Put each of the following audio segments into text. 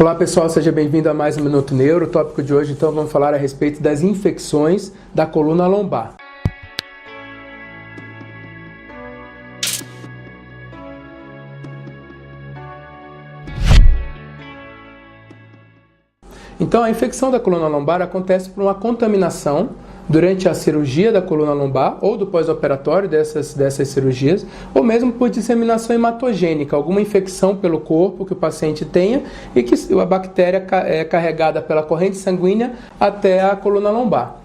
Olá pessoal, seja bem-vindo a mais um Minuto Neuro. O tópico de hoje, então, vamos falar a respeito das infecções da coluna lombar. Então, a infecção da coluna lombar acontece por uma contaminação durante a cirurgia da coluna lombar ou do pós-operatório dessas cirurgias, ou mesmo por disseminação hematogênica, alguma infecção pelo corpo que o paciente tenha e que a bactéria é carregada pela corrente sanguínea até a coluna lombar.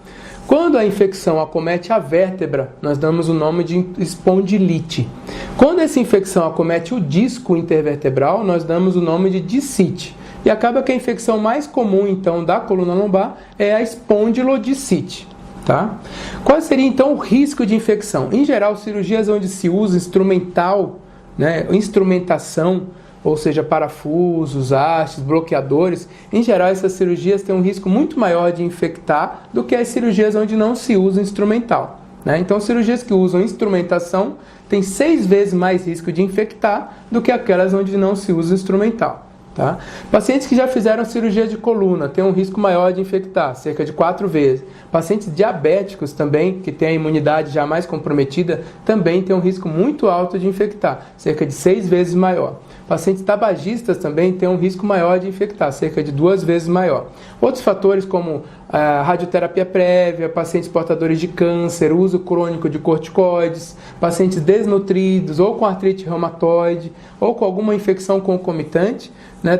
Quando a infecção acomete a vértebra, nós damos o nome de espondilite. Quando essa infecção acomete o disco intervertebral, nós damos o nome de discite. E acaba que a infecção mais comum, então, da coluna lombar é a espondilodiscite. Tá? Qual seria, então, o risco de infecção? Em geral, cirurgias onde se usa instrumental, instrumentação, ou seja, parafusos, hastes, bloqueadores, em geral, essas cirurgias têm um risco muito maior de infectar do que as cirurgias onde não se usa instrumental. Então, cirurgias que usam instrumentação têm 6 vezes mais risco de infectar do que aquelas onde não se usa instrumental. Tá? Pacientes que já fizeram cirurgia de coluna têm um risco maior de infectar, cerca de 4 vezes. Pacientes diabéticos também, que têm a imunidade já mais comprometida, também têm um risco muito alto de infectar, cerca de 6 vezes maior. Pacientes tabagistas também têm um risco maior de infectar, cerca de 2 vezes maior. Outros fatores como a radioterapia prévia, pacientes portadores de câncer, uso crônico de corticoides, pacientes desnutridos ou com artrite reumatoide ou com alguma infecção concomitante,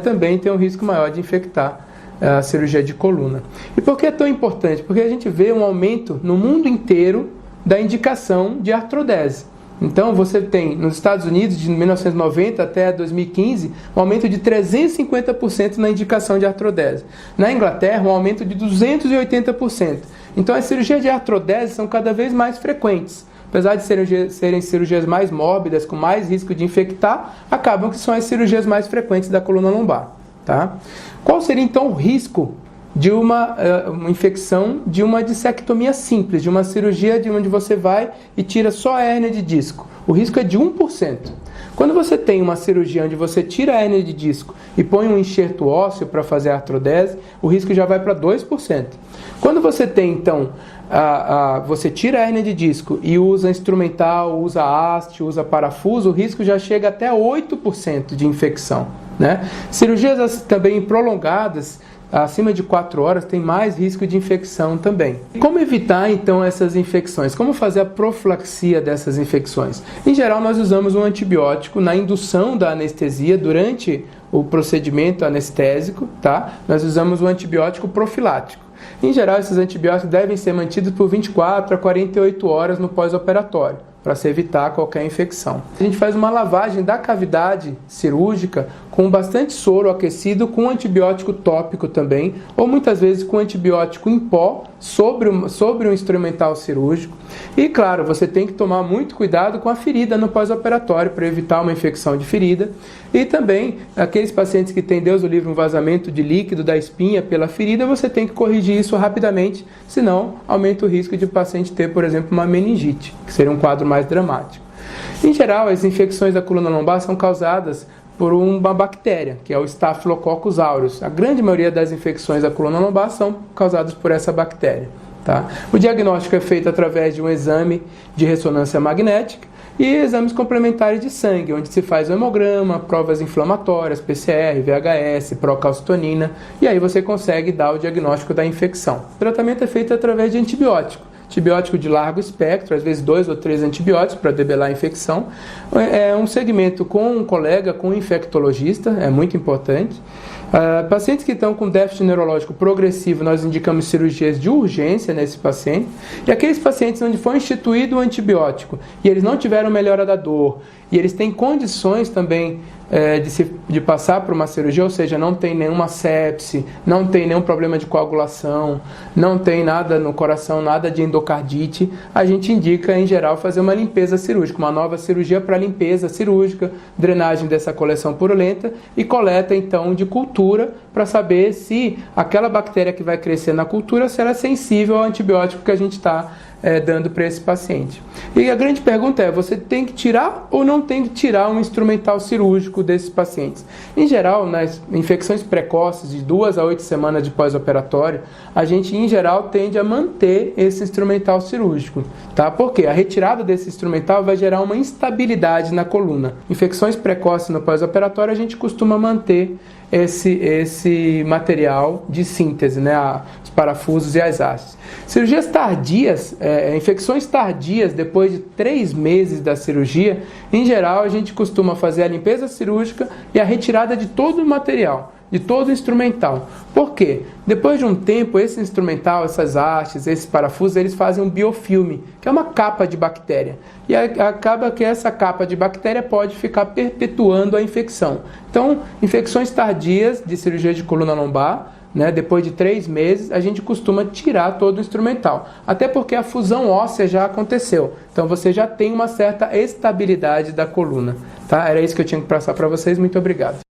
também tem um risco maior de infectar a cirurgia de coluna. E por que é tão importante? Porque a gente vê um aumento no mundo inteiro da indicação de artrodese. Então, você tem, nos Estados Unidos, de 1990 até 2015, um aumento de 350% na indicação de artrodese. Na Inglaterra, um aumento de 280%. Então, as cirurgias de artrodese são cada vez mais frequentes. Apesar de serem cirurgias mais mórbidas, com mais risco de infectar, acabam que são as cirurgias mais frequentes da coluna lombar. Tá? Qual seria, então, o risco de uma infecção de uma dissectomia simples, de uma cirurgia de onde você vai e tira só a hérnia de disco? O risco é de 1%. Quando você tem uma cirurgia onde você tira a hérnia de disco e põe um enxerto ósseo para fazer a artrodese, o risco já vai para 2%. Quando você tem, então, você tira a hérnia de disco e usa instrumental, usa haste, usa parafuso, o risco já chega até 8% de infecção. Cirurgias também prolongadas, acima de 4 horas, tem mais risco de infecção também. Como evitar, então, essas infecções? Como fazer a profilaxia dessas infecções? Em geral, nós usamos um antibiótico na indução da anestesia durante o procedimento anestésico, tá? Nós usamos um antibiótico profilático. Em geral, esses antibióticos devem ser mantidos por 24 a 48 horas no pós-operatório, para se evitar qualquer infecção. A gente faz uma lavagem da cavidade cirúrgica com bastante soro aquecido, com antibiótico tópico também, ou muitas vezes com antibiótico em pó sobre o instrumental cirúrgico. E claro, você tem que tomar muito cuidado com a ferida no pós-operatório para evitar uma infecção de ferida. E também, aqueles pacientes que têm, Deus o livre, um vazamento de líquido da espinha pela ferida, você tem que corrigir isso rapidamente, senão aumenta o risco de o paciente ter, por exemplo, uma meningite, que seria um quadro mais dramático. Em geral, as infecções da coluna lombar são causadas por uma bactéria, que é o Staphylococcus aureus. A grande maioria das infecções da coluna lombar são causadas por essa bactéria. Tá? O diagnóstico é feito através de um exame de ressonância magnética e exames complementares de sangue, onde se faz o hemograma, provas inflamatórias, PCR, VHS, procalcitonina, e aí você consegue dar o diagnóstico da infecção. O tratamento é feito através de antibiótico de largo espectro, às vezes 2 ou 3 antibióticos para debelar a infecção. É um segmento com um colega, com um infectologista, é muito importante. Pacientes que estão com déficit neurológico progressivo, nós indicamos cirurgias de urgência nesse paciente. E aqueles pacientes onde foi instituído o antibiótico e eles não tiveram melhora da dor, e eles têm condições também de passar por uma cirurgia, ou seja, não tem nenhuma sepse, não tem nenhum problema de coagulação, não tem nada no coração, nada de endocardite, a gente indica, em geral, fazer uma limpeza cirúrgica, uma nova cirurgia para limpeza cirúrgica, drenagem dessa coleção purulenta e coleta, então, de cultura para saber se aquela bactéria que vai crescer na cultura, se ela é sensível ao antibiótico que a gente está dando para esse paciente. E a grande pergunta é, você tem que tirar ou não tem que tirar um instrumental cirúrgico desses pacientes? Em geral, nas infecções precoces de 2 a 8 semanas de pós-operatório, a gente, em geral, tende a manter esse instrumental cirúrgico, tá? Porque a retirada desse instrumental vai gerar uma instabilidade na coluna. Infecções precoces no pós-operatório, a gente costuma manter esse material de síntese, né? Os parafusos e as hastes. Cirurgias tardias, infecções tardias depois de 3 meses da cirurgia, em geral a gente costuma fazer a limpeza cirúrgica e a retirada de todo o material, de todo o instrumental. Por quê? Depois de um tempo, esse instrumental, essas hastes, esses parafusos, eles fazem um biofilme, que é uma capa de bactéria. E acaba que essa capa de bactéria pode ficar perpetuando a infecção. Então, infecções tardias de cirurgia de coluna lombar, né, depois de 3 meses, a gente costuma tirar todo o instrumental. Até porque a fusão óssea já aconteceu. Então, você já tem uma certa estabilidade da coluna. Tá? Era isso que eu tinha que passar para vocês. Muito obrigado.